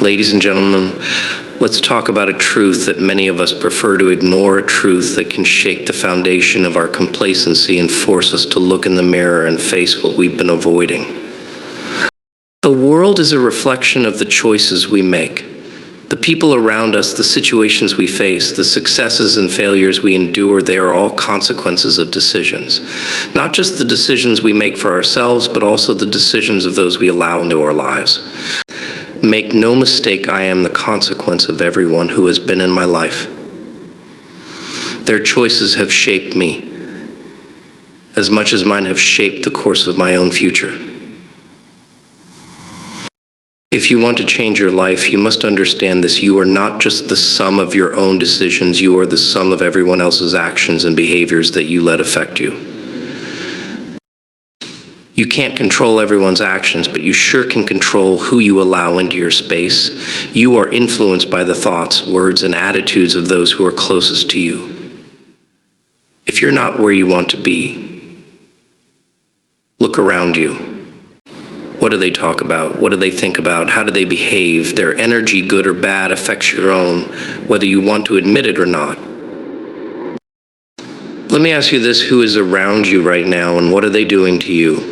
Ladies and gentlemen, let's talk about a truth that many of us prefer to ignore, a truth that can shake the foundation of our complacency and force us to look in the mirror and face what we've been avoiding. The world is a reflection of the choices we make. The people around us, the situations we face, the successes and failures we endure, they are all consequences of decisions. Not just the decisions we make for ourselves, but also the decisions of those we allow into our lives. Make no mistake, I am the consequence of everyone who has been in my life. Their choices have shaped me as much as mine have shaped the course of my own future. If you want to change your life, you must understand this. You are not just the sum of your own decisions, you are the sum of everyone else's actions and behaviors that you let affect you. You can't control everyone's actions, but you sure can control who you allow into your space. You are influenced by the thoughts, words, and attitudes of those who are closest to you. If you're not where you want to be, look around you. What do they talk about? What do they think about? How do they behave? Their energy, good or bad, affects your own, whether you want to admit it or not. Let me ask you this: who is around you right now, and what are they doing to you?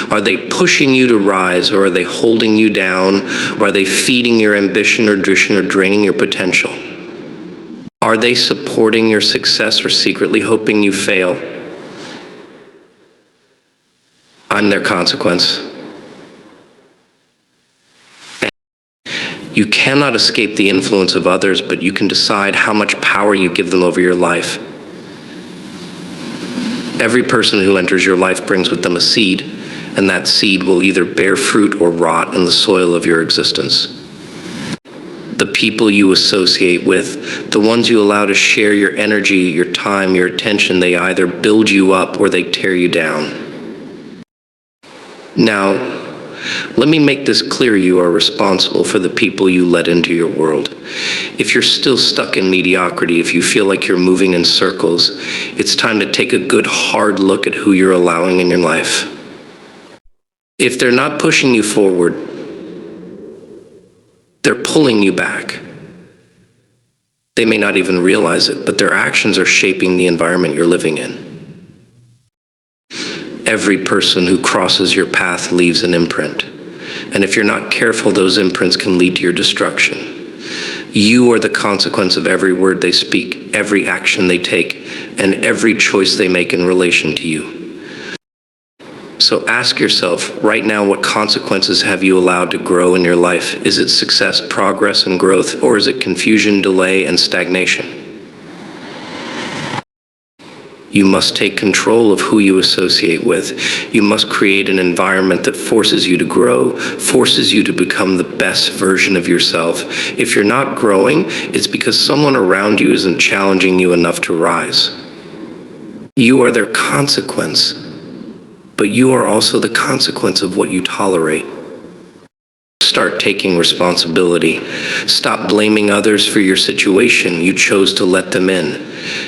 Are they pushing you to rise, or are they holding you down? Or are they feeding your ambition or draining your potential? Are they supporting your success or secretly hoping you fail? I'm their consequence. You cannot escape the influence of others, but you can decide how much power you give them over your life. Every person who enters your life brings with them a seed, and that seed will either bear fruit or rot in the soil of your existence. The people you associate with, the ones you allow to share your energy, your time, your attention, they either build you up or they tear you down. Now, let me make this clear: you are responsible for the people you let into your world. If you're still stuck in mediocrity, if you feel like you're moving in circles, it's time to take a good hard look at who you're allowing in your life. If they're not pushing you forward, they're pulling you back. They may not even realize it, but their actions are shaping the environment you're living in. Every person who crosses your path leaves an imprint. And if you're not careful, those imprints can lead to your destruction. You are the consequence of every word they speak, every action they take, and every choice they make in relation to you. So ask yourself right now, what consequences have you allowed to grow in your life? Is it success, progress, and growth, or is it confusion, delay, and stagnation? You must take control of who you associate with. You must create an environment that forces you to grow, forces you to become the best version of yourself. If you're not growing, it's because someone around you isn't challenging you enough to rise. You are their consequence, but you are also the consequence of what you tolerate. Start taking responsibility. Stop blaming others for your situation. You chose to let them in.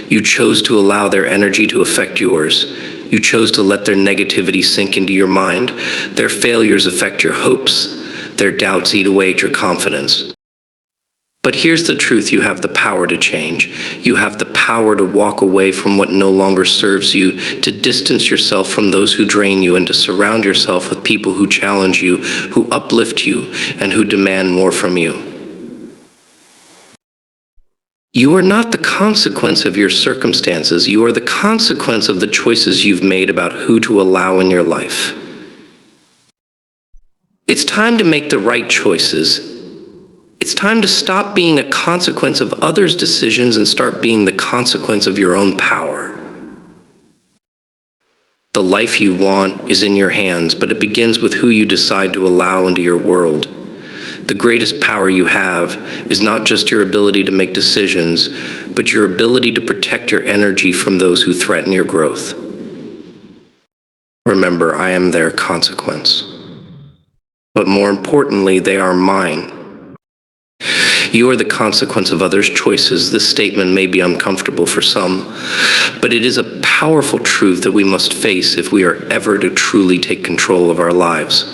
You chose to allow their energy to affect yours. You chose to let their negativity sink into your mind. Their failures affect your hopes. Their doubts eat away at your confidence. But here's the truth: you have the power to change. You have the power to walk away from what no longer serves you, to distance yourself from those who drain you, and to surround yourself with people who challenge you, who uplift you, and who demand more from you. You are not the consequence of your circumstances. You are the consequence of the choices you've made about who to allow in your life. It's time to make the right choices. It's time to stop being a consequence of others' decisions and start being the consequence of your own power. The life you want is in your hands, but it begins with who you decide to allow into your world. The greatest power you have is not just your ability to make decisions, but your ability to protect your energy from those who threaten your growth. Remember, I am their consequence. But more importantly, they are mine. You are the consequence of others' choices. This statement may be uncomfortable for some, but it is a powerful truth that we must face if we are ever to truly take control of our lives.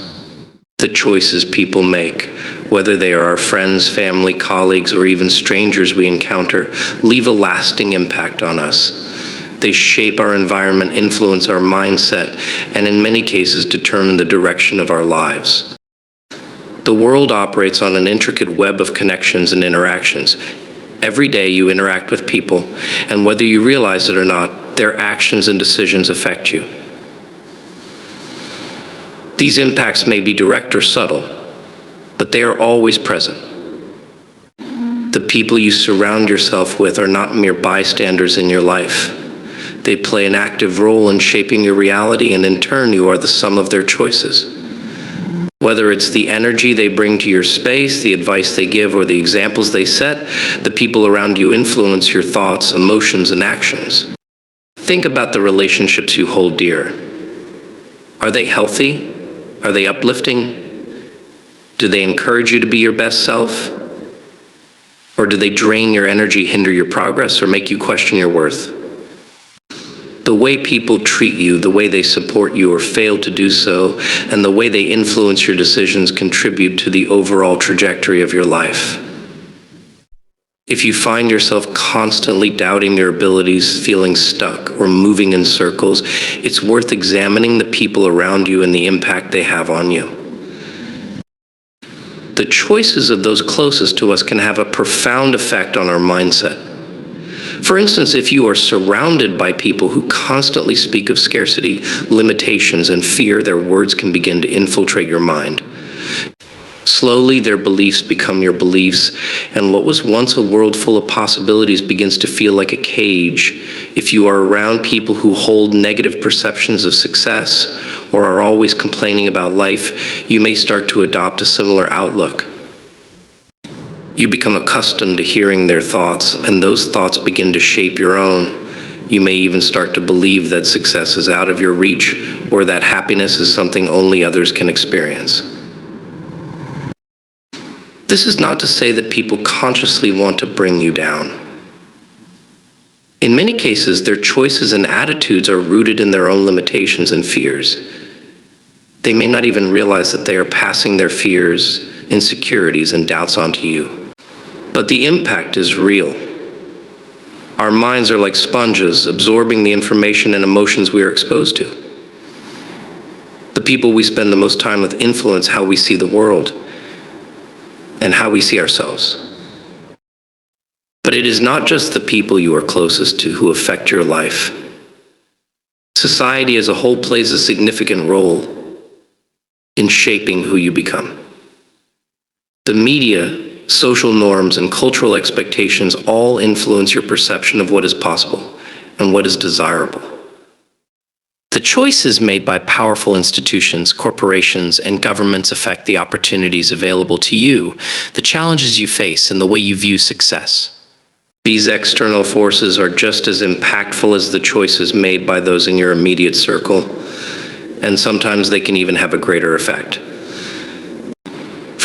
The choices people make, whether they are our friends, family, colleagues, or even strangers we encounter, leave a lasting impact on us. They shape our environment, influence our mindset, and in many cases determine the direction of our lives. The world operates on an intricate web of connections and interactions. Every day you interact with people, and whether you realize it or not, their actions and decisions affect you. These impacts may be direct or subtle, but they are always present. The people you surround yourself with are not mere bystanders in your life. They play an active role in shaping your reality, and in turn, you are the sum of their choices. Whether it's the energy they bring to your space, the advice they give, or the examples they set, the people around you influence your thoughts, emotions, and actions. Think about the relationships you hold dear. Are they healthy? Are they uplifting? Do they encourage you to be your best self? Or do they drain your energy, hinder your progress, or make you question your worth? The way people treat you, the way they support you or fail to do so, and the way they influence your decisions contribute to the overall trajectory of your life. If you find yourself constantly doubting your abilities, feeling stuck, or moving in circles, it's worth examining the people around you and the impact they have on you. The choices of those closest to us can have a profound effect on our mindset. For instance, if you are surrounded by people who constantly speak of scarcity, limitations, and fear, their words can begin to infiltrate your mind. Slowly, their beliefs become your beliefs, and what was once a world full of possibilities begins to feel like a cage. If you are around people who hold negative perceptions of success or are always complaining about life, you may start to adopt a similar outlook. You become accustomed to hearing their thoughts, and those thoughts begin to shape your own. You may even start to believe that success is out of your reach, or that happiness is something only others can experience. This is not to say that people consciously want to bring you down. In many cases, their choices and attitudes are rooted in their own limitations and fears. They may not even realize that they are passing their fears, insecurities, and doubts onto you. But the impact is real. Our minds are like sponges, absorbing the information and emotions we are exposed to. The people we spend the most time with influence how we see the world and how we see ourselves. But it is not just the people you are closest to who affect your life. Society as a whole plays a significant role in shaping who you become. The media, social norms, and cultural expectations all influence your perception of what is possible and what is desirable. The choices made by powerful institutions, corporations, and governments affect the opportunities available to you, the challenges you face, and the way you view success. These external forces are just as impactful as the choices made by those in your immediate circle, and sometimes they can even have a greater effect.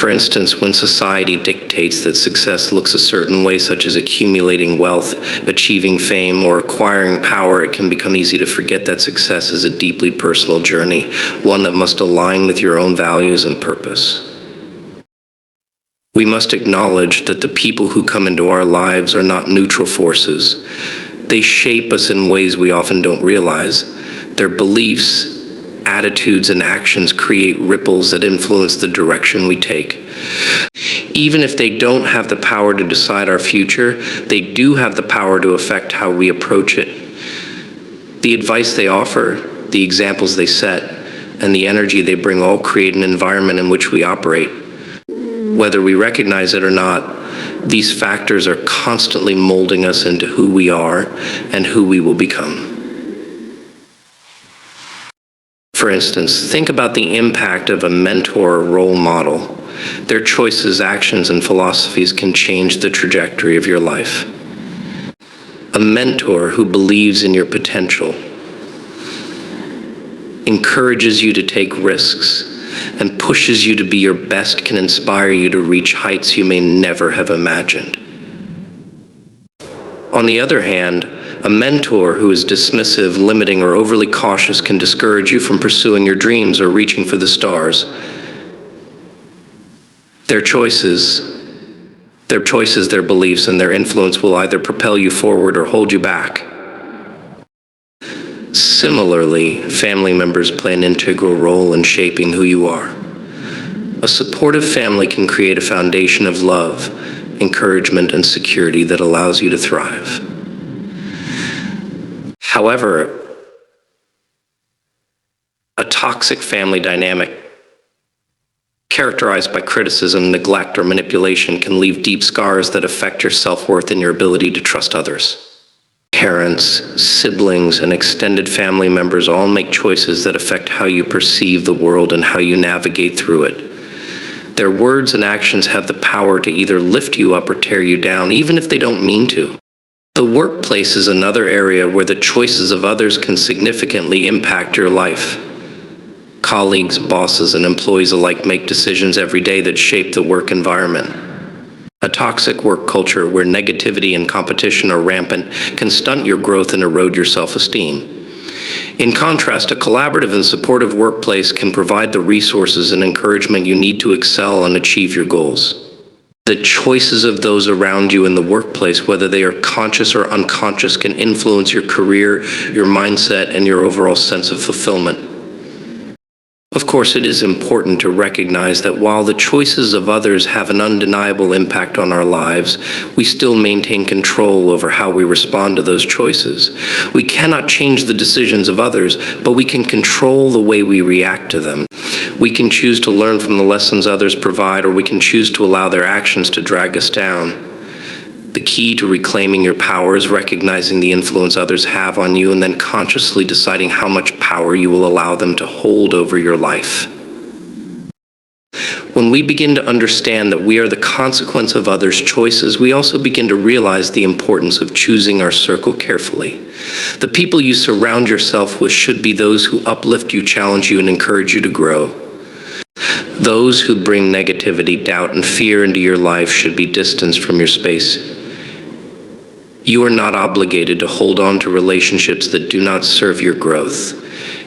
For instance, when society dictates that success looks a certain way, such as accumulating wealth, achieving fame, or acquiring power, it can become easy to forget that success is a deeply personal journey, one that must align with your own values and purpose. We must acknowledge that the people who come into our lives are not neutral forces. They shape us in ways we often don't realize. Their beliefs, attitudes, and actions create ripples that influence the direction we take. Even if they don't have the power to decide our future, they do have the power to affect how we approach it. The advice they offer, the examples they set, and the energy they bring all create an environment in which we operate. Whether we recognize it or not, these factors are constantly molding us into who we are and who we will become. For instance, think about the impact of a mentor or role model. Their choices, actions, and philosophies can change the trajectory of your life. A mentor who believes in your potential, encourages you to take risks, and pushes you to be your best can inspire you to reach heights you may never have imagined. On the other hand, a mentor who is dismissive, limiting, or overly cautious can discourage you from pursuing your dreams or reaching for the stars. Their choices, their beliefs, and their influence will either propel you forward or hold you back. Similarly, family members play an integral role in shaping who you are. A supportive family can create a foundation of love, encouragement, and security that allows you to thrive. However, a toxic family dynamic characterized by criticism, neglect, or manipulation can leave deep scars that affect your self-worth and your ability to trust others. Parents, siblings, and extended family members all make choices that affect how you perceive the world and how you navigate through it. Their words and actions have the power to either lift you up or tear you down, even if they don't mean to. The workplace is another area where the choices of others can significantly impact your life. Colleagues, bosses, and employees alike make decisions every day that shape the work environment. A toxic work culture where negativity and competition are rampant can stunt your growth and erode your self-esteem. In contrast, a collaborative and supportive workplace can provide the resources and encouragement you need to excel and achieve your goals. The choices of those around you in the workplace, whether they are conscious or unconscious, can influence your career, your mindset, and your overall sense of fulfillment. Of course, it is important to recognize that while the choices of others have an undeniable impact on our lives, we still maintain control over how we respond to those choices. We cannot change the decisions of others, but we can control the way we react to them. We can choose to learn from the lessons others provide, or we can choose to allow their actions to drag us down. The key to reclaiming your power is recognizing the influence others have on you and then consciously deciding how much power you will allow them to hold over your life. When we begin to understand that we are the consequence of others' choices, we also begin to realize the importance of choosing our circle carefully. The people you surround yourself with should be those who uplift you, challenge you, and encourage you to grow. Those who bring negativity, doubt, and fear into your life should be distanced from your space. You are not obligated to hold on to relationships that do not serve your growth.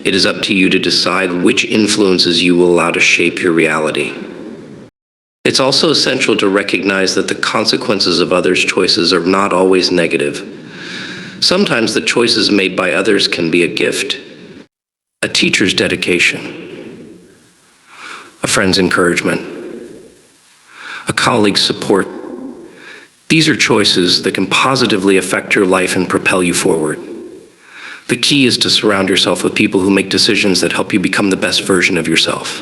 It is up to you to decide which influences you will allow to shape your reality. It's also essential to recognize that the consequences of others' choices are not always negative. Sometimes the choices made by others can be a gift, a teacher's dedication, a friend's encouragement, a colleague's support. These are choices that can positively affect your life and propel you forward. The key is to surround yourself with people who make decisions that help you become the best version of yourself.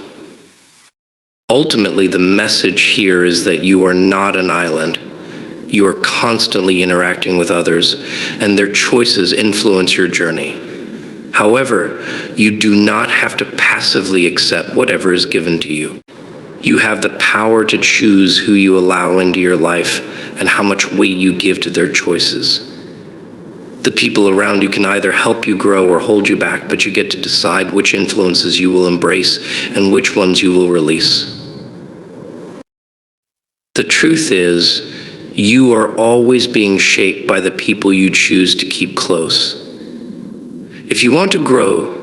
Ultimately, the message here is that you are not an island. You are constantly interacting with others, and their choices influence your journey. However, you do not have to passively accept whatever is given to you. You have the power to choose who you allow into your life and how much weight you give to their choices. The people around you can either help you grow or hold you back, but you get to decide which influences you will embrace and which ones you will release. The truth is, you are always being shaped by the people you choose to keep close. If you want to grow,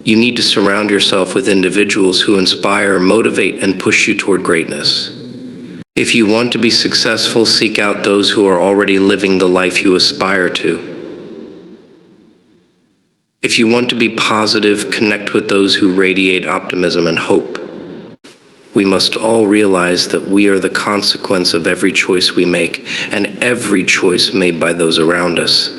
you need to surround yourself with individuals who inspire, motivate, and push you toward greatness. If you want to be successful, seek out those who are already living the life you aspire to. If you want to be positive, connect with those who radiate optimism and hope. We must all realize that we are the consequence of every choice we make and every choice made by those around us.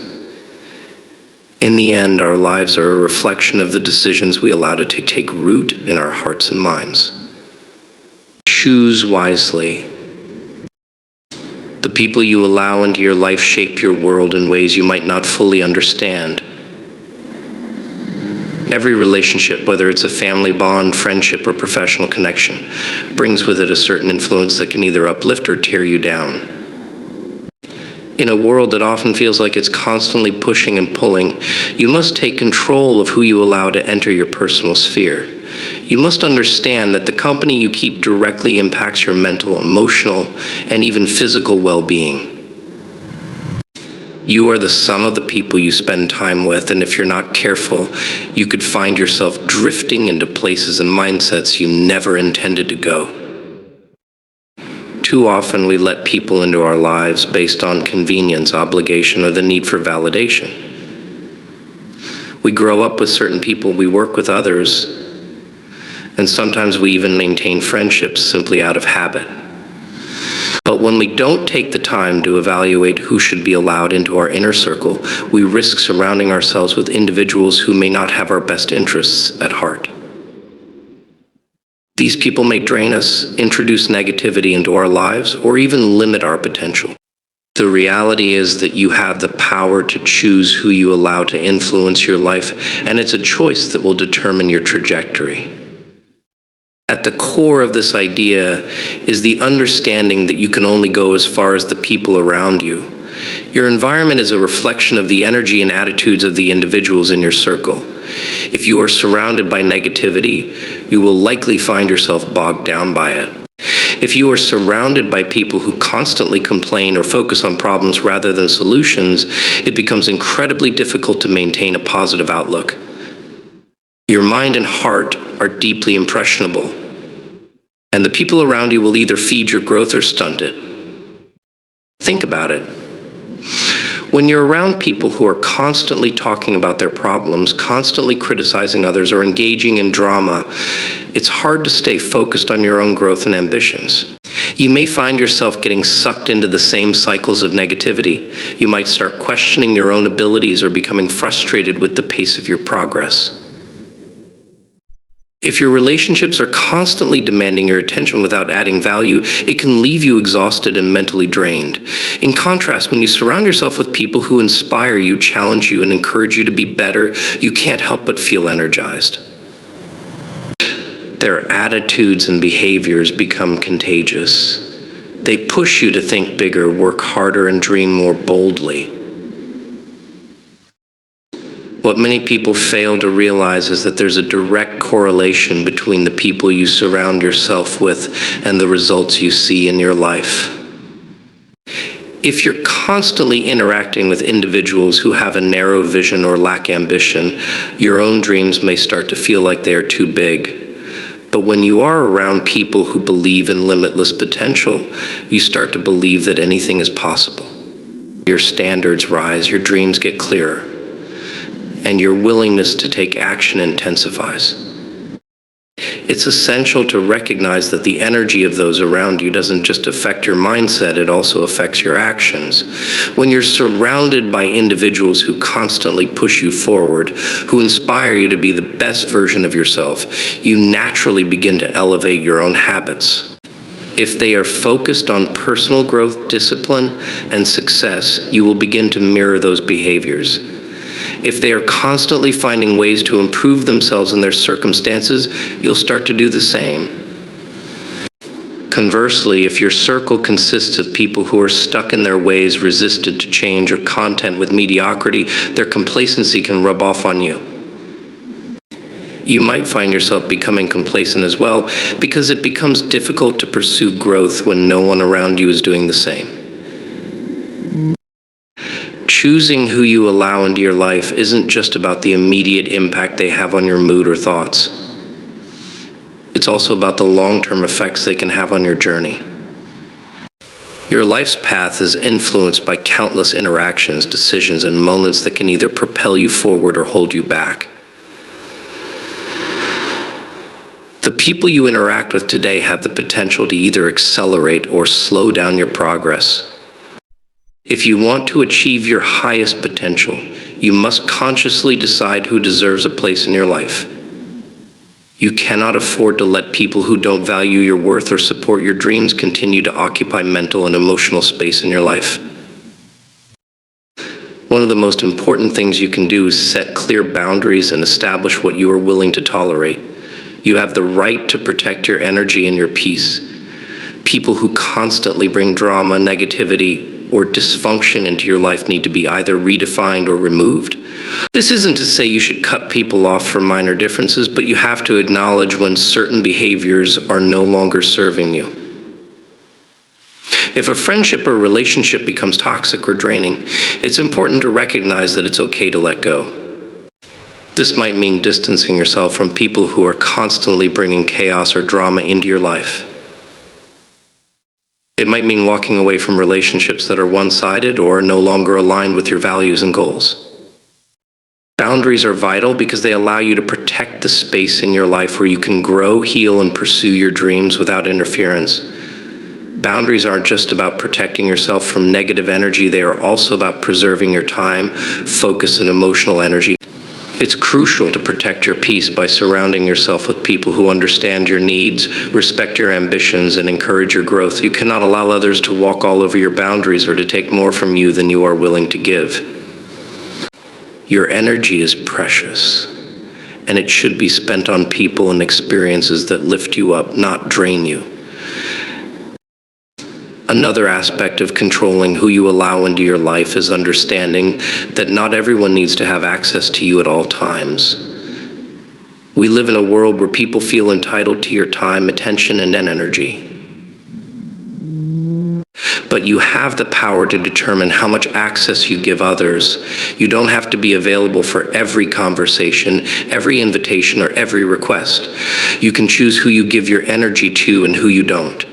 In the end, our lives are a reflection of the decisions we allow to take root in our hearts and minds. Choose wisely. The people you allow into your life shape your world in ways you might not fully understand. Every relationship, whether it's a family bond, friendship, or professional connection, brings with it a certain influence that can either uplift or tear you down. In a world that often feels like it's constantly pushing and pulling, you must take control of who you allow to enter your personal sphere. You must understand that the company you keep directly impacts your mental, emotional, and even physical well-being. You are the sum of the people you spend time with, and if you're not careful, you could find yourself drifting into places and mindsets you never intended to go. too often we let people into our lives based on convenience, obligation, or the need for validation. We grow up with certain people, we work with others, and sometimes we even maintain friendships simply out of habit. But when we don't take the time to evaluate who should be allowed into our inner circle, we risk surrounding ourselves with individuals who may not have our best interests at heart. These people may drain us, introduce negativity into our lives, or even limit our potential. The reality is that you have the power to choose who you allow to influence your life, and it's a choice that will determine your trajectory. At the core of this idea is the understanding that you can only go as far as the people around you. Your environment is a reflection of the energy and attitudes of the individuals in your circle. If you are surrounded by negativity, you will likely find yourself bogged down by it. If you are surrounded by people who constantly complain or focus on problems rather than solutions, it becomes incredibly difficult to maintain a positive outlook. Your mind and heart are deeply impressionable, and the people around you will either feed your growth or stunt it. Think about it. When you're around people who are constantly talking about their problems, constantly criticizing others, or engaging in drama, it's hard to stay focused on your own growth and ambitions. You may find yourself getting sucked into the same cycles of negativity. You might start questioning your own abilities or becoming frustrated with the pace of your progress. If your relationships are constantly demanding your attention without adding value, it can leave you exhausted and mentally drained. In contrast, when you surround yourself with people who inspire you, challenge you, and encourage you to be better, you can't help but feel energized. Their attitudes and behaviors become contagious. They push you to think bigger, work harder, and dream more boldly. What many people fail to realize is that there's a direct correlation between the people you surround yourself with and the results you see in your life. If you're constantly interacting with individuals who have a narrow vision or lack ambition, your own dreams may start to feel like they are too big. But when you are around people who believe in limitless potential, you start to believe that anything is possible. Your standards rise, your dreams get clearer, and your willingness to take action intensifies. It's essential to recognize that the energy of those around you doesn't just affect your mindset, it also affects your actions. When you're surrounded by individuals who constantly push you forward, who inspire you to be the best version of yourself, you naturally begin to elevate your own habits. If they are focused on personal growth, discipline, and success, you will begin to mirror those behaviors. If they are constantly finding ways to improve themselves and their circumstances, you'll start to do the same. Conversely, if your circle consists of people who are stuck in their ways, resistant to change, or content with mediocrity, their complacency can rub off on you. You might find yourself becoming complacent as well, because it becomes difficult to pursue growth when no one around you is doing the same. Choosing who you allow into your life isn't just about the immediate impact they have on your mood or thoughts. It's also about the long-term effects they can have on your journey. Your life's path is influenced by countless interactions, decisions, and moments that can either propel you forward or hold you back. The people you interact with today have the potential to either accelerate or slow down your progress. If you want to achieve your highest potential, you must consciously decide who deserves a place in your life. You cannot afford to let people who don't value your worth or support your dreams continue to occupy mental and emotional space in your life. One of the most important things you can do is set clear boundaries and establish what you are willing to tolerate. You have the right to protect your energy and your peace. People who constantly bring drama, negativity, or dysfunction into your life need to be either redefined or removed. This isn't to say you should cut people off for minor differences, but you have to acknowledge when certain behaviors are no longer serving you. If a friendship or relationship becomes toxic or draining, it's important to recognize that it's okay to let go. This might mean distancing yourself from people who are constantly bringing chaos or drama into your life. It might mean walking away from relationships that are one-sided or no longer aligned with your values and goals. Boundaries are vital because they allow you to protect the space in your life where you can grow, heal, and pursue your dreams without interference. Boundaries aren't just about protecting yourself from negative energy, they are also about preserving your time, focus, and emotional energy. It's crucial to protect your peace by surrounding yourself with people who understand your needs, respect your ambitions, and encourage your growth. You cannot allow others to walk all over your boundaries or to take more from you than you are willing to give. Your energy is precious, and it should be spent on people and experiences that lift you up, not drain you. Another aspect of controlling who you allow into your life is understanding that not everyone needs to have access to you at all times. We live in a world where people feel entitled to your time, attention, and energy. But you have the power to determine how much access you give others. You don't have to be available for every conversation, every invitation, or every request. You can choose who you give your energy to and who you don't.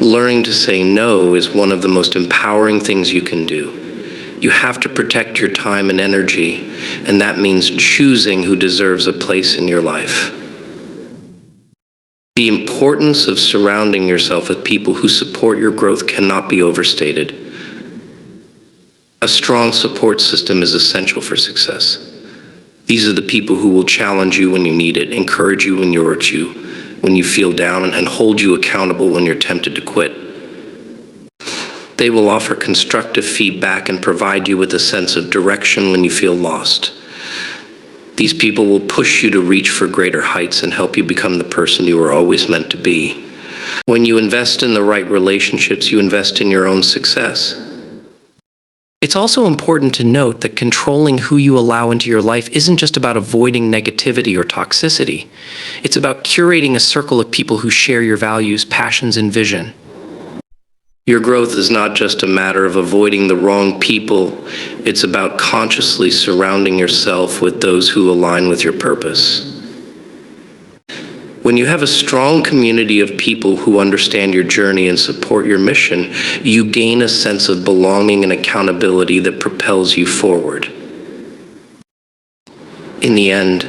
Learning to say no is one of the most empowering things you can do. You have to protect your time and energy, and that means choosing who deserves a place in your life. The importance of surrounding yourself with people who support your growth cannot be overstated. A strong support system is essential for success. These are the people who will challenge you when you need it, encourage you when you hurt you, when you feel down, and hold you accountable when you're tempted to quit. They will offer constructive feedback and provide you with a sense of direction when you feel lost. These people will push you to reach for greater heights and help you become the person you were always meant to be. When you invest in the right relationships, you invest in your own success. It's also important to note that controlling who you allow into your life isn't just about avoiding negativity or toxicity. It's about curating a circle of people who share your values, passions, and vision. Your growth is not just a matter of avoiding the wrong people. It's about consciously surrounding yourself with those who align with your purpose. When you have a strong community of people who understand your journey and support your mission, you gain a sense of belonging and accountability that propels you forward. In the end,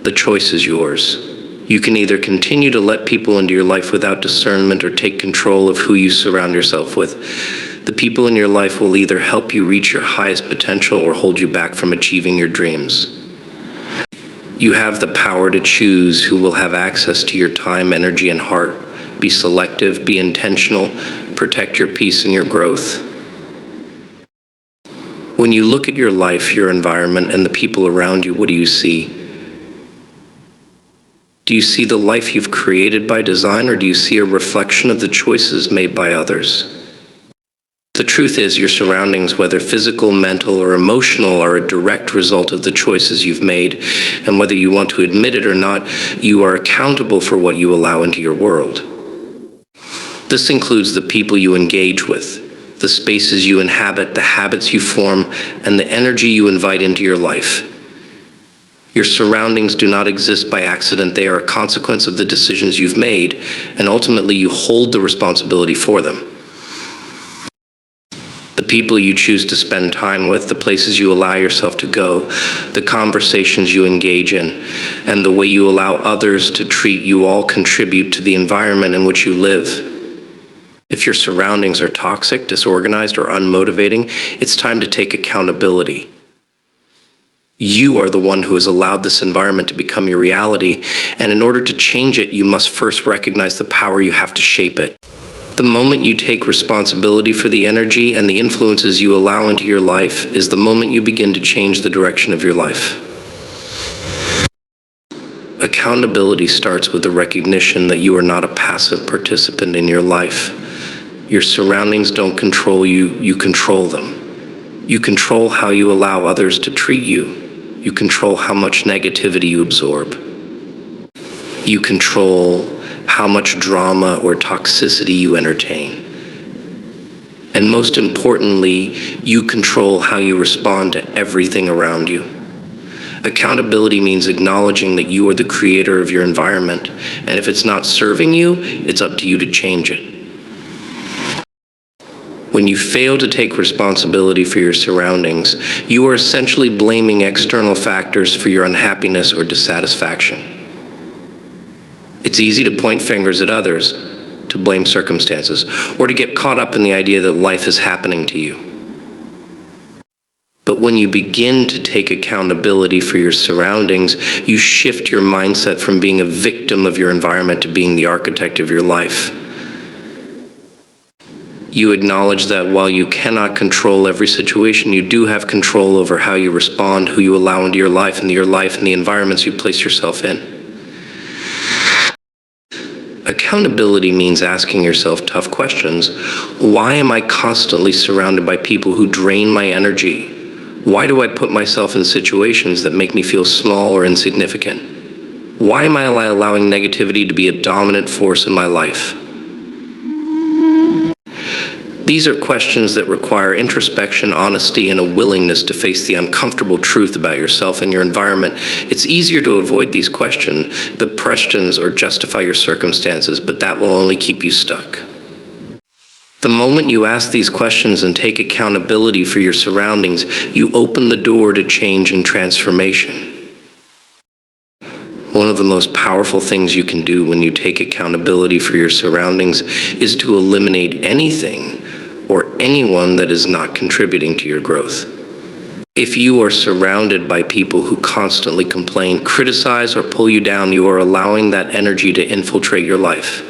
the choice is yours. You can either continue to let people into your life without discernment or take control of who you surround yourself with. The people in your life will either help you reach your highest potential or hold you back from achieving your dreams. You have the power to choose who will have access to your time, energy, and heart. Be selective, be intentional, protect your peace and your growth. When you look at your life, your environment, and the people around you, what do you see? Do you see the life you've created by design, or do you see a reflection of the choices made by others? The truth is, your surroundings, whether physical, mental, or emotional, are a direct result of the choices you've made, and whether you want to admit it or not, you are accountable for what you allow into your world. This includes the people you engage with, the spaces you inhabit, the habits you form, and the energy you invite into your life. Your surroundings do not exist by accident. They are a consequence of the decisions you've made, and ultimately you hold the responsibility for them. The people you choose to spend time with, the places you allow yourself to go, the conversations you engage in, and the way you allow others to treat you all contribute to the environment in which you live. If your surroundings are toxic, disorganized, or unmotivating, it's time to take accountability. You are the one who has allowed this environment to become your reality, and in order to change it, you must first recognize the power you have to shape it. The moment you take responsibility for the energy and the influences you allow into your life is the moment you begin to change the direction of your life. Accountability starts with the recognition that you are not a passive participant in your life. Your surroundings don't control you, you control them. You control how you allow others to treat you. You control how much negativity you absorb. You control how much drama or toxicity you entertain. And most importantly, you control how you respond to everything around you. Accountability means acknowledging that you are the creator of your environment, and if it's not serving you, it's up to you to change it. When you fail to take responsibility for your surroundings, you are essentially blaming external factors for your unhappiness or dissatisfaction. It's easy to point fingers at others, to blame circumstances, or to get caught up in the idea that life is happening to you. But when you begin to take accountability for your surroundings, you shift your mindset from being a victim of your environment to being the architect of your life. You acknowledge that while you cannot control every situation, you do have control over how you respond, who you allow into your life, and the environments you place yourself in. Accountability means asking yourself tough questions. Why am I constantly surrounded by people who drain my energy? Why do I put myself in situations that make me feel small or insignificant? Why am I allowing negativity to be a dominant force in my life? These are questions that require introspection, honesty, and a willingness to face the uncomfortable truth about yourself and your environment. It's easier to avoid these questions, or justify your circumstances, but that will only keep you stuck. The moment you ask these questions and take accountability for your surroundings, you open the door to change and transformation. One of the most powerful things you can do when you take accountability for your surroundings is to eliminate anything or anyone that is not contributing to your growth. If you are surrounded by people who constantly complain, criticize, or pull you down, you are allowing that energy to infiltrate your life.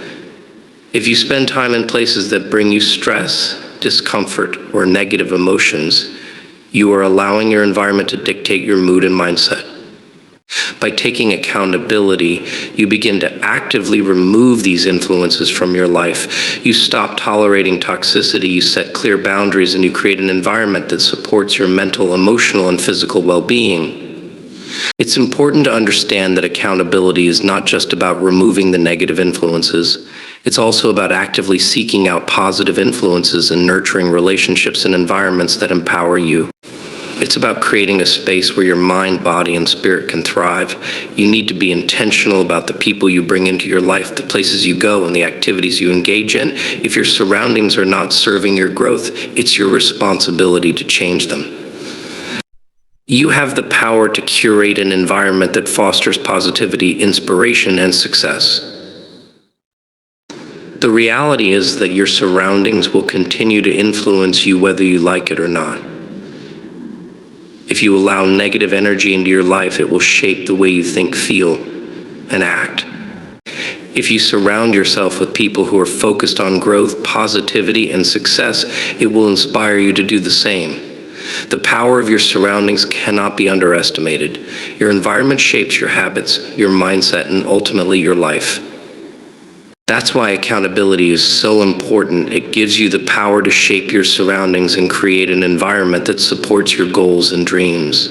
If you spend time in places that bring you stress, discomfort, or negative emotions, you are allowing your environment to dictate your mood and mindset. By taking accountability, you begin to actively remove these influences from your life. You stop tolerating toxicity, you set clear boundaries, and you create an environment that supports your mental, emotional, and physical well-being. It's important to understand that accountability is not just about removing the negative influences. It's also about actively seeking out positive influences and nurturing relationships and environments that empower you. It's about creating a space where your mind, body, and spirit can thrive. You need to be intentional about the people you bring into your life, the places you go, and the activities you engage in. If your surroundings are not serving your growth, it's your responsibility to change them. You have the power to curate an environment that fosters positivity, inspiration, and success. The reality is that your surroundings will continue to influence you whether you like it or not. If you allow negative energy into your life, it will shape the way you think, feel, and act. If you surround yourself with people who are focused on growth, positivity, and success, it will inspire you to do the same. The power of your surroundings cannot be underestimated. Your environment shapes your habits, your mindset, and ultimately your life. That's why accountability is so important. It gives you the power to shape your surroundings and create an environment that supports your goals and dreams.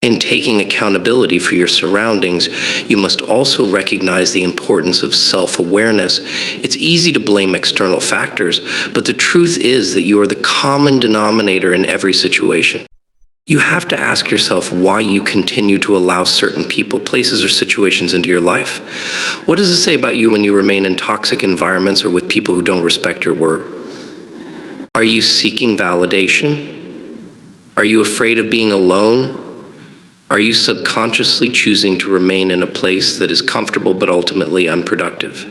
In taking accountability for your surroundings, you must also recognize the importance of self-awareness. It's easy to blame external factors, but the truth is that you are the common denominator in every situation. You have to ask yourself why you continue to allow certain people, places, or situations into your life. What does it say about you when you remain in toxic environments or with people who don't respect your work? Are you seeking validation? Are you afraid of being alone? Are you subconsciously choosing to remain in a place that is comfortable but ultimately unproductive?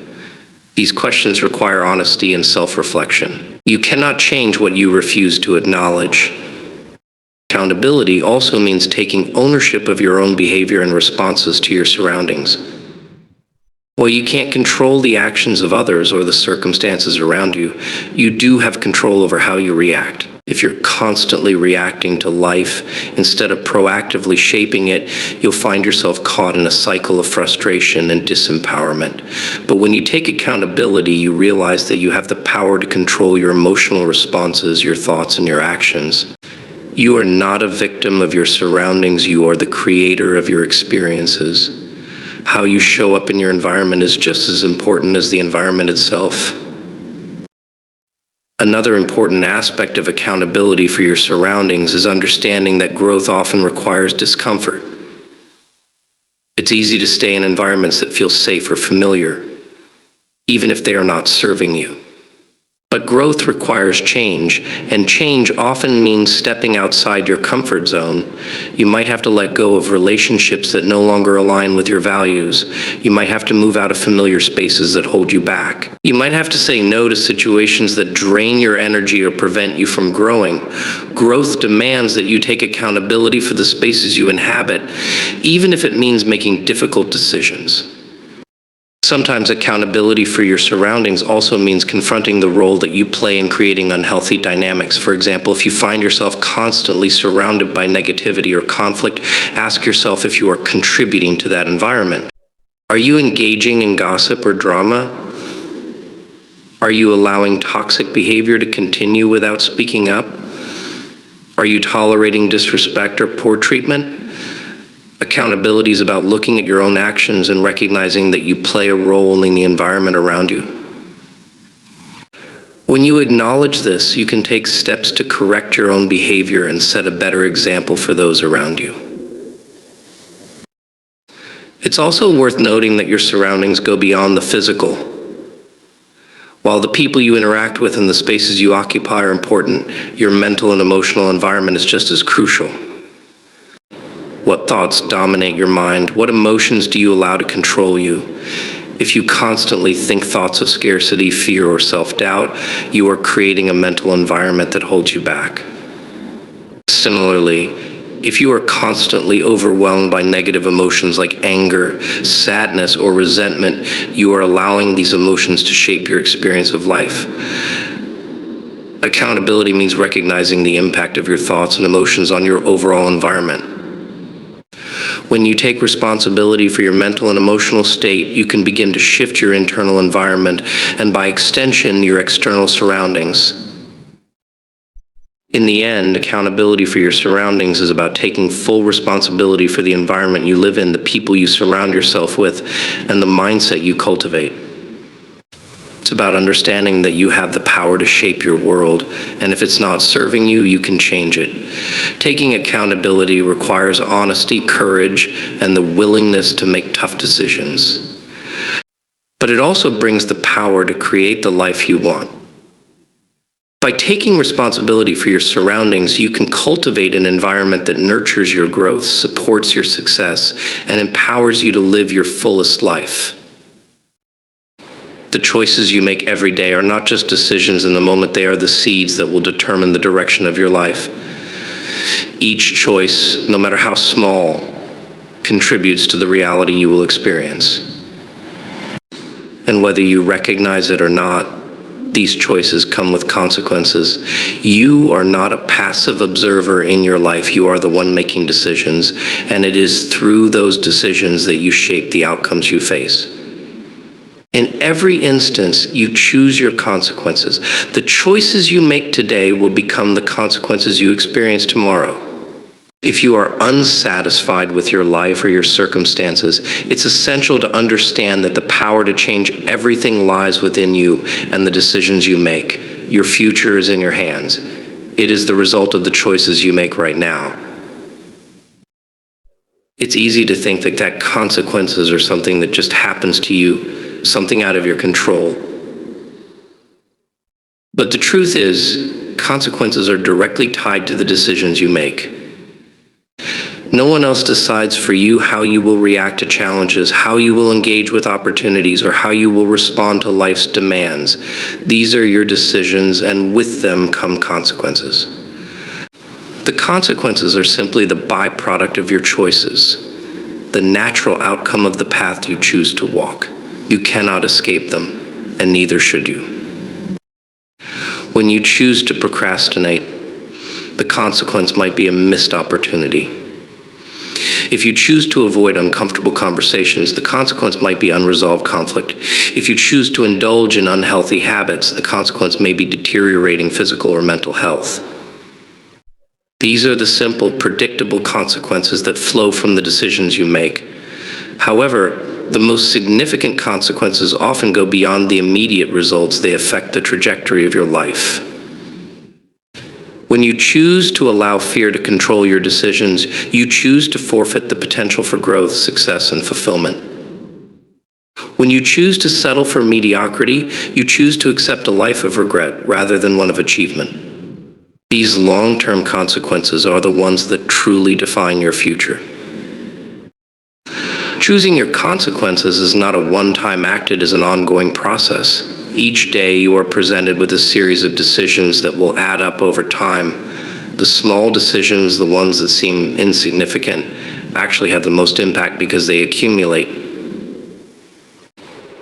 These questions require honesty and self-reflection. You cannot change what you refuse to acknowledge. Accountability also means taking ownership of your own behavior and responses to your surroundings. While you can't control the actions of others or the circumstances around you, you do have control over how you react. If you're constantly reacting to life instead of proactively shaping it, you'll find yourself caught in a cycle of frustration and disempowerment. But when you take accountability, you realize that you have the power to control your emotional responses, your thoughts, and your actions. You are not a victim of your surroundings, you are the creator of your experiences. How you show up in your environment is just as important as the environment itself. Another important aspect of accountability for your surroundings is understanding that growth often requires discomfort. It's easy to stay in environments that feel safe or familiar, even if they are not serving you. But growth requires change, and change often means stepping outside your comfort zone. You might have to let go of relationships that no longer align with your values. You might have to move out of familiar spaces that hold you back. You might have to say no to situations that drain your energy or prevent you from growing. Growth demands that you take accountability for the spaces you inhabit, even if it means making difficult decisions. Sometimes accountability for your surroundings also means confronting the role that you play in creating unhealthy dynamics. For example, if you find yourself constantly surrounded by negativity or conflict, ask yourself if you are contributing to that environment. Are you engaging in gossip or drama? Are you allowing toxic behavior to continue without speaking up? Are you tolerating disrespect or poor treatment? Accountability is about looking at your own actions and recognizing that you play a role in the environment around you. When you acknowledge this, you can take steps to correct your own behavior and set a better example for those around you. It's also worth noting that your surroundings go beyond the physical. While the people you interact with and the spaces you occupy are important, your mental and emotional environment is just as crucial. What thoughts dominate your mind? What emotions do you allow to control you? If you constantly think thoughts of scarcity, fear, or self-doubt, you are creating a mental environment that holds you back. Similarly, if you are constantly overwhelmed by negative emotions like anger, sadness, or resentment, you are allowing these emotions to shape your experience of life. Accountability means recognizing the impact of your thoughts and emotions on your overall environment. When you take responsibility for your mental and emotional state, you can begin to shift your internal environment and, by extension, your external surroundings. In the end, accountability for your surroundings is about taking full responsibility for the environment you live in, the people you surround yourself with, and the mindset you cultivate. It's about understanding that you have the power to shape your world, and if it's not serving you, you can change it. Taking accountability requires honesty, courage, and the willingness to make tough decisions. But it also brings the power to create the life you want. By taking responsibility for your surroundings, you can cultivate an environment that nurtures your growth, supports your success, and empowers you to live your fullest life. The choices you make every day are not just decisions in the moment, they are the seeds that will determine the direction of your life. Each choice, no matter how small, contributes to the reality you will experience. And whether you recognize it or not, these choices come with consequences. You are not a passive observer in your life. You are the one making decisions, and it is through those decisions that you shape the outcomes you face. In every instance, you choose your consequences. The choices you make today will become the consequences you experience tomorrow. If you are unsatisfied with your life or your circumstances, it's essential to understand that the power to change everything lies within you and the decisions you make. Your future is in your hands. It is the result of the choices you make right now. It's easy to think that consequences are something that just happens to you, something out of your control. But the truth is, consequences are directly tied to the decisions you make. No one else decides for you how you will react to challenges, how you will engage with opportunities, or how you will respond to life's demands. These are your decisions, and with them come consequences. The consequences are simply the byproduct of your choices, the natural outcome of the path you choose to walk. You cannot escape them, and neither should you. When you choose to procrastinate, the consequence might be a missed opportunity. If you choose to avoid uncomfortable conversations, the consequence might be unresolved conflict. If you choose to indulge in unhealthy habits, the consequence may be deteriorating physical or mental health. These are the simple, predictable consequences that flow from the decisions you make. However, the most significant consequences often go beyond the immediate results. They affect the trajectory of your life. When you choose to allow fear to control your decisions, you choose to forfeit the potential for growth, success, and fulfillment. When you choose to settle for mediocrity, you choose to accept a life of regret rather than one of achievement. These long-term consequences are the ones that truly define your future. Choosing your consequences is not a one-time act, it is an ongoing process. Each day you are presented with a series of decisions that will add up over time. The small decisions, the ones that seem insignificant, actually have the most impact because they accumulate.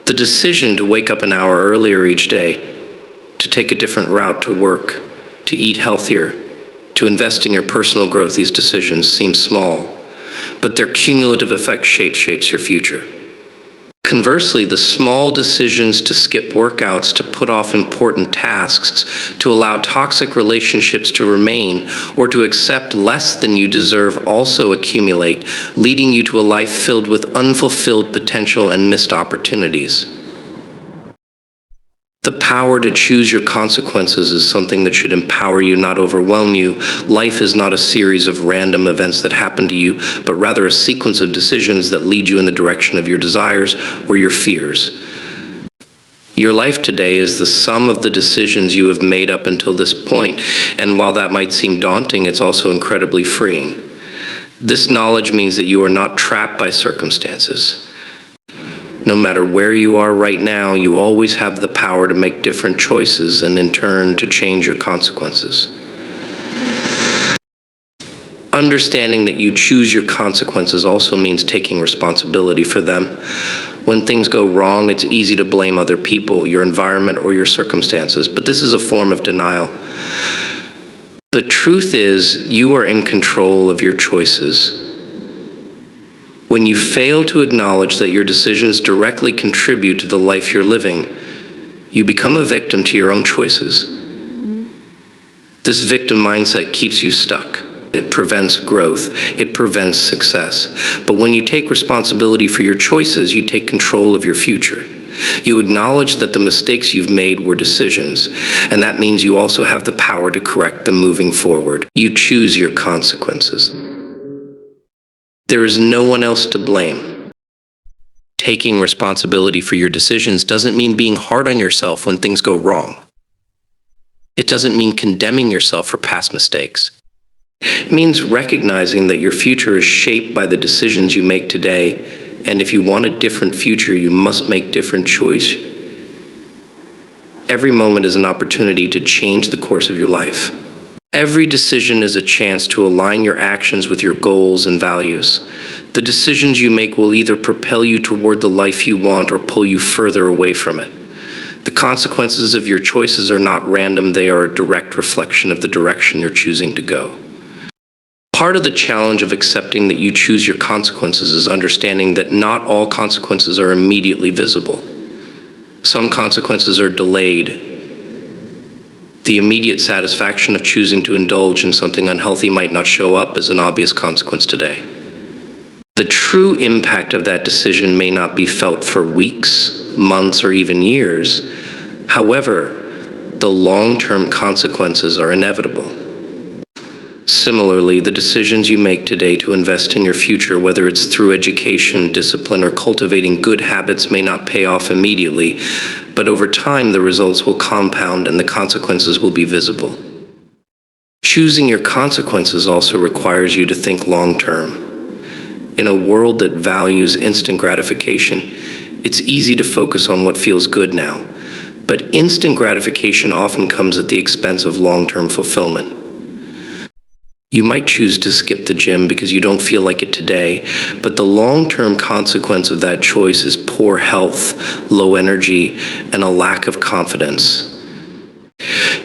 The decision to wake up an hour earlier each day, to take a different route to work, to eat healthier, to invest in your personal growth, these decisions seem small, but their cumulative effect shapes your future. Conversely, the small decisions to skip workouts, to put off important tasks, to allow toxic relationships to remain, or to accept less than you deserve also accumulate, leading you to a life filled with unfulfilled potential and missed opportunities. The power to choose your consequences is something that should empower you, not overwhelm you. Life is not a series of random events that happen to you, but rather a sequence of decisions that lead you in the direction of your desires or your fears. Your life today is the sum of the decisions you have made up until this point, and while that might seem daunting, it's also incredibly freeing. This knowledge means that you are not trapped by circumstances. No matter where you are right now, you always have the power to make different choices and in turn to change your consequences. Understanding that you choose your consequences also means taking responsibility for them. When things go wrong, it's easy to blame other people, your environment, or your circumstances, but this is a form of denial. The truth is, you are in control of your choices. When you fail to acknowledge that your decisions directly contribute to the life you're living, you become a victim to your own choices. This victim mindset keeps you stuck. It prevents growth. It prevents success. But when you take responsibility for your choices, you take control of your future. You acknowledge that the mistakes you've made were decisions, and that means you also have the power to correct them moving forward. You choose your consequences. There is no one else to blame. Taking responsibility for your decisions doesn't mean being hard on yourself when things go wrong. It doesn't mean condemning yourself for past mistakes. It means recognizing that your future is shaped by the decisions you make today, and if you want a different future, you must make different choices. Every moment is an opportunity to change the course of your life. Every decision is a chance to align your actions with your goals and values. The decisions you make will either propel you toward the life you want or pull you further away from it. The consequences of your choices are not random, they are a direct reflection of the direction you're choosing to go. Part of the challenge of accepting that you choose your consequences is understanding that not all consequences are immediately visible. Some consequences are delayed. The immediate satisfaction of choosing to indulge in something unhealthy might not show up as an obvious consequence today. The true impact of that decision may not be felt for weeks, months, or even years. However, the long-term consequences are inevitable. Similarly, the decisions you make today to invest in your future, whether it's through education, discipline, or cultivating good habits, may not pay off immediately, but over time the results will compound and the consequences will be visible. Choosing your consequences also requires you to think long-term. In a world that values instant gratification, it's easy to focus on what feels good now, but instant gratification often comes at the expense of long-term fulfillment. You might choose to skip the gym because you don't feel like it today, but the long-term consequence of that choice is poor health, low energy, and a lack of confidence.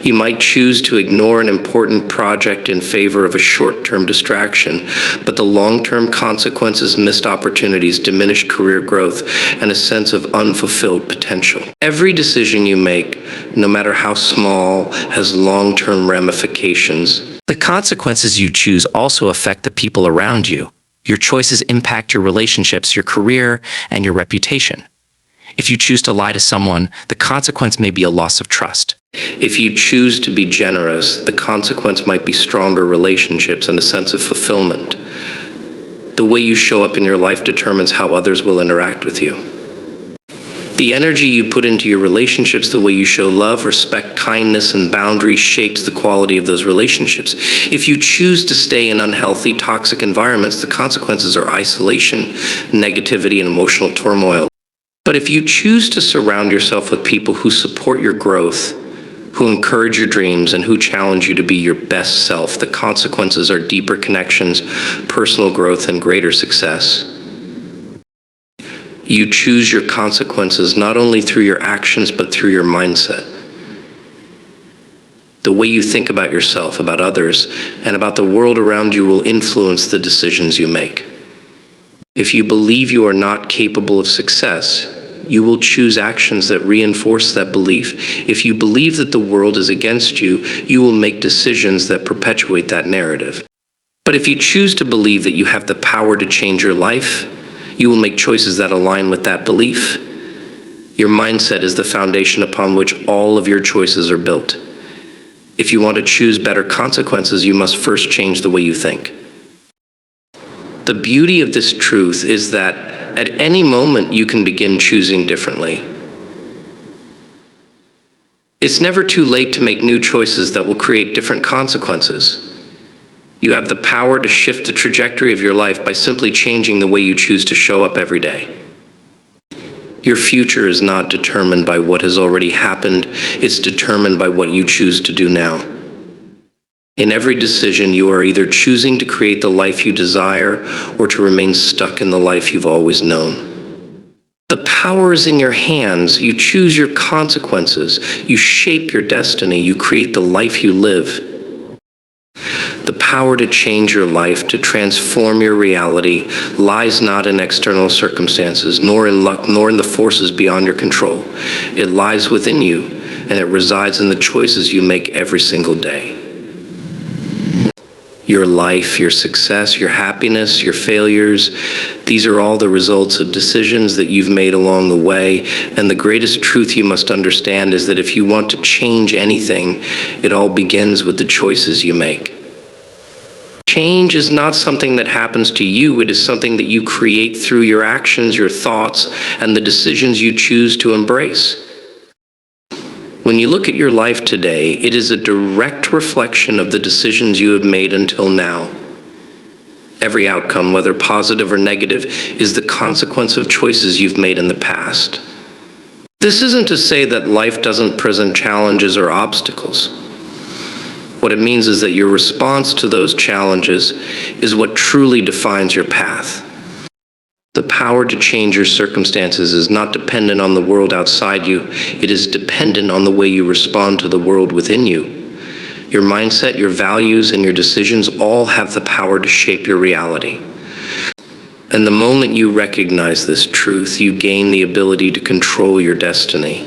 You might choose to ignore an important project in favor of a short-term distraction, but the long-term consequences, missed opportunities, diminished career growth, and a sense of unfulfilled potential. Every decision you make, no matter how small, has long-term ramifications. The consequences you choose also affect the people around you. Your choices impact your relationships, your career, and your reputation. If you choose to lie to someone, the consequence may be a loss of trust. If you choose to be generous, the consequence might be stronger relationships and a sense of fulfillment. The way you show up in your life determines how others will interact with you. The energy you put into your relationships, the way you show love, respect, kindness, and boundaries shapes the quality of those relationships. If you choose to stay in unhealthy, toxic environments, the consequences are isolation, negativity, and emotional turmoil. But if you choose to surround yourself with people who support your growth, who encourage your dreams, and who challenge you to be your best self, the consequences are deeper connections, personal growth, and greater success. You choose your consequences not only through your actions, but through your mindset. The way you think about yourself, about others, and about the world around you will influence the decisions you make. If you believe you are not capable of success, you will choose actions that reinforce that belief. If you believe that the world is against you, you will make decisions that perpetuate that narrative. But if you choose to believe that you have the power to change your life, you will make choices that align with that belief. Your mindset is the foundation upon which all of your choices are built. If you want to choose better consequences, you must first change the way you think. The beauty of this truth is that at any moment you can begin choosing differently. It's never too late to make new choices that will create different consequences. You have the power to shift the trajectory of your life by simply changing the way you choose to show up every day. Your future is not determined by what has already happened, it's determined by what you choose to do now. In every decision, you are either choosing to create the life you desire or to remain stuck in the life you've always known. The power is in your hands. You choose your consequences. You shape your destiny. You create the life you live. The power to change your life, to transform your reality, lies not in external circumstances, nor in luck, nor in the forces beyond your control. It lies within you, and it resides in the choices you make every single day. Your life, your success, your happiness, your failures, these are all the results of decisions that you've made along the way. And the greatest truth you must understand is that if you want to change anything, it all begins with the choices you make. Change is not something that happens to you. It is something that you create through your actions, your thoughts, and the decisions you choose to embrace. When you look at your life today, it is a direct reflection of the decisions you have made until now. Every outcome, whether positive or negative, is the consequence of choices you've made in the past. This isn't to say that life doesn't present challenges or obstacles. What it means is that your response to those challenges is what truly defines your path. The power to change your circumstances is not dependent on the world outside you. It is dependent on the way you respond to the world within you. Your mindset, your values, and your decisions all have the power to shape your reality. And the moment you recognize this truth, you gain the ability to control your destiny.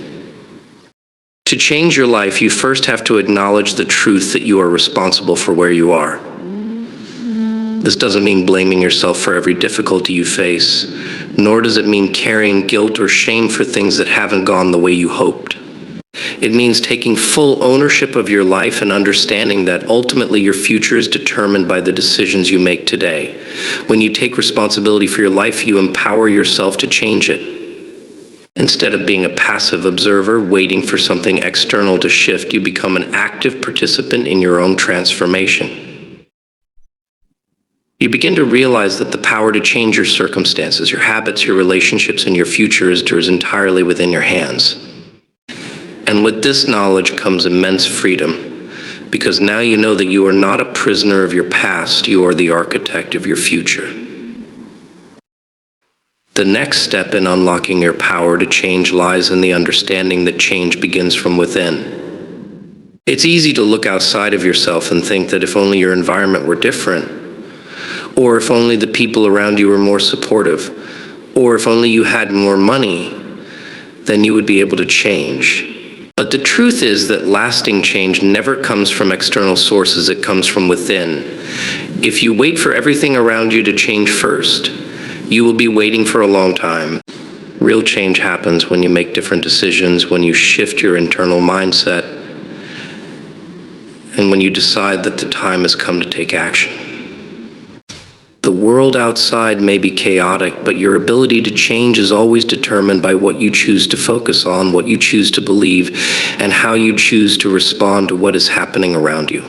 To change your life, you first have to acknowledge the truth that you are responsible for where you are. This doesn't mean blaming yourself for every difficulty you face, nor does it mean carrying guilt or shame for things that haven't gone the way you hoped. It means taking full ownership of your life and understanding that ultimately your future is determined by the decisions you make today. When you take responsibility for your life, you empower yourself to change it. Instead of being a passive observer, waiting for something external to shift, you become an active participant in your own transformation. You begin to realize that the power to change your circumstances, your habits, your relationships, and your future is entirely within your hands. And with this knowledge comes immense freedom, because now you know that you are not a prisoner of your past, you are the architect of your future. The next step in unlocking your power to change lies in the understanding that change begins from within. It's easy to look outside of yourself and think that if only your environment were different, or if only the people around you were more supportive, or if only you had more money, then you would be able to change. But the truth is that lasting change never comes from external sources, it comes from within. If you wait for everything around you to change first, you will be waiting for a long time. Real change happens when you make different decisions, when you shift your internal mindset, and when you decide that the time has come to take action. The world outside may be chaotic, but your ability to change is always determined by what you choose to focus on, what you choose to believe, and how you choose to respond to what is happening around you.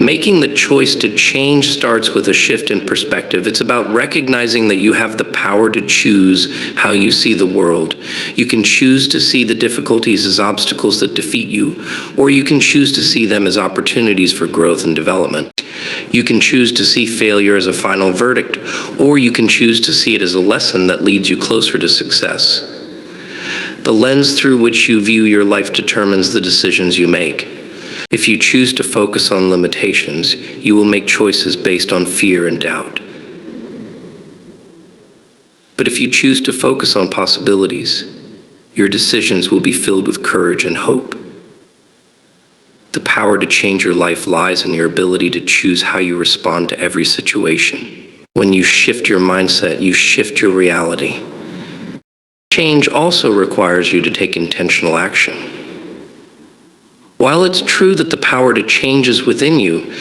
Making the choice to change starts with a shift in perspective. It's about recognizing that you have the power to choose how you see the world. You can choose to see the difficulties as obstacles that defeat you, or you can choose to see them as opportunities for growth and development. You can choose to see failure as a final verdict, or you can choose to see it as a lesson that leads you closer to success. The lens through which you view your life determines the decisions you make. If you choose to focus on limitations, you will make choices based on fear and doubt. But if you choose to focus on possibilities, your decisions will be filled with courage and hope. The power to change your life lies in your ability to choose how you respond to every situation. When you shift your mindset, you shift your reality. Change also requires you to take intentional action. While it's true that the power to change is within you,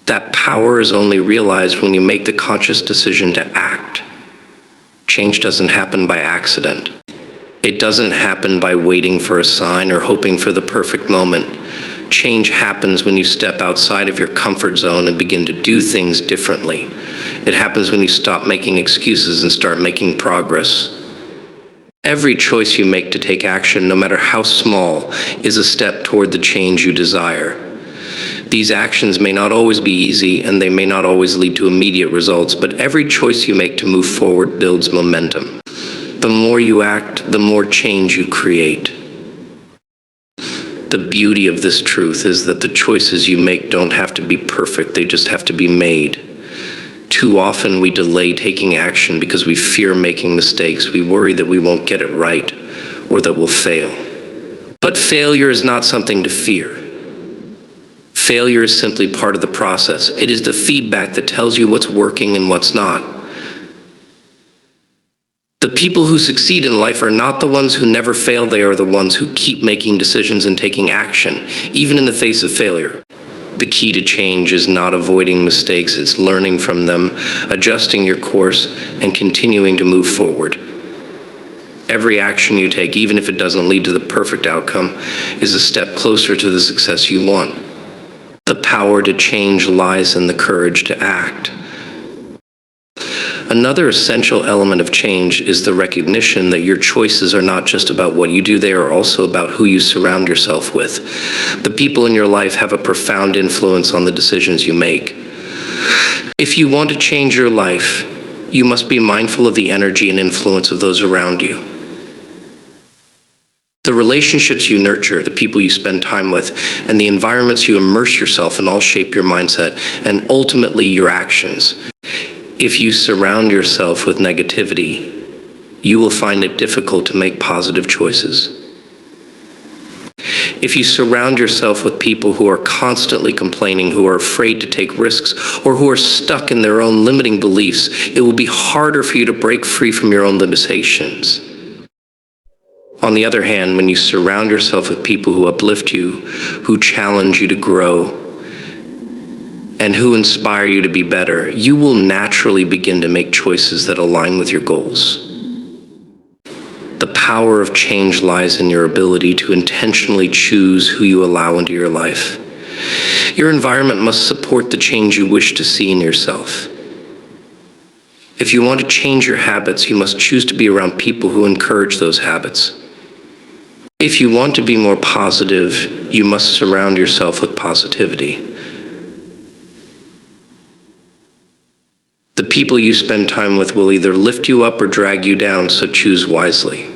that power is only realized when you make the conscious decision to act. Change doesn't happen by accident. It doesn't happen by waiting for a sign or hoping for the perfect moment. Change happens when you step outside of your comfort zone and begin to do things differently. It happens when you stop making excuses and start making progress. Every choice you make to take action, no matter how small, is a step toward the change you desire. These actions may not always be easy, and they may not always lead to immediate results, but every choice you make to move forward builds momentum. The more you act, the more change you create. The beauty of this truth is that the choices you make don't have to be perfect, they just have to be made. Too often we delay taking action because we fear making mistakes. We worry that we won't get it right or that we'll fail. But failure is not something to fear. Failure is simply part of the process. It is the feedback that tells you what's working and what's not. The people who succeed in life are not the ones who never fail. They are the ones who keep making decisions and taking action, even in the face of failure. The key to change is not avoiding mistakes, it's learning from them, adjusting your course, and continuing to move forward. Every action you take, even if it doesn't lead to the perfect outcome, is a step closer to the success you want. The power to change lies in the courage to act. Another essential element of change is the recognition that your choices are not just about what you do, they are also about who you surround yourself with. The people in your life have a profound influence on the decisions you make. If you want to change your life, you must be mindful of the energy and influence of those around you. The relationships you nurture, the people you spend time with, and the environments you immerse yourself in all shape your mindset and ultimately your actions. If you surround yourself with negativity, you will find it difficult to make positive choices. If you surround yourself with people who are constantly complaining, who are afraid to take risks, or who are stuck in their own limiting beliefs, it will be harder for you to break free from your own limitations. On the other hand, when you surround yourself with people who uplift you, who challenge you to grow, and who inspire you to be better, you will naturally begin to make choices that align with your goals. The power of change lies in your ability to intentionally choose who you allow into your life. Your environment must support the change you wish to see in yourself. If you want to change your habits, you must choose to be around people who encourage those habits. If you want to be more positive, you must surround yourself with positivity. The people you spend time with will either lift you up or drag you down, so choose wisely.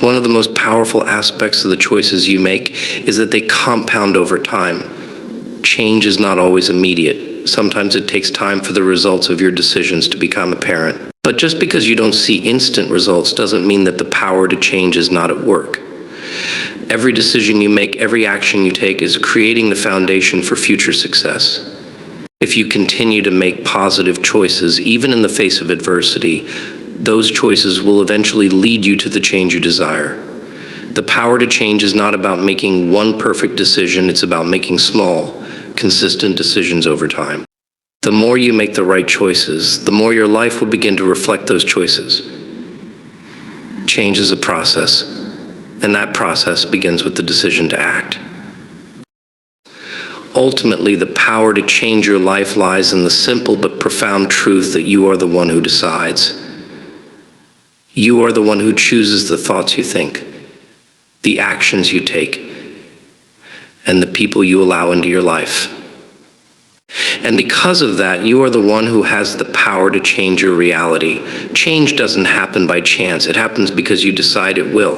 One of the most powerful aspects of the choices you make is that they compound over time. Change is not always immediate. Sometimes it takes time for the results of your decisions to become apparent. But just because you don't see instant results doesn't mean that the power to change is not at work. Every decision you make, every action you take is creating the foundation for future success. If you continue to make positive choices, even in the face of adversity, those choices will eventually lead you to the change you desire. The power to change is not about making one perfect decision, it's about making small, consistent decisions over time. The more you make the right choices, the more your life will begin to reflect those choices. Change is a process, and that process begins with the decision to act. Ultimately, the power to change your life lies in the simple but profound truth that you are the one who decides. You are the one who chooses the thoughts you think, the actions you take, and the people you allow into your life. And because of that, you are the one who has the power to change your reality. Change doesn't happen by chance. It happens because you decide it will.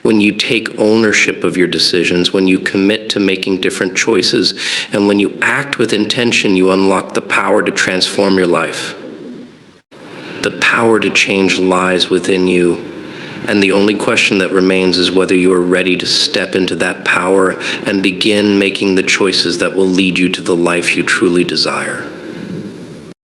When you take ownership of your decisions, when you commit to making different choices, and when you act with intention, you unlock the power to transform your life. The power to change lies within you, and the only question that remains is whether you are ready to step into that power and begin making the choices that will lead you to the life you truly desire.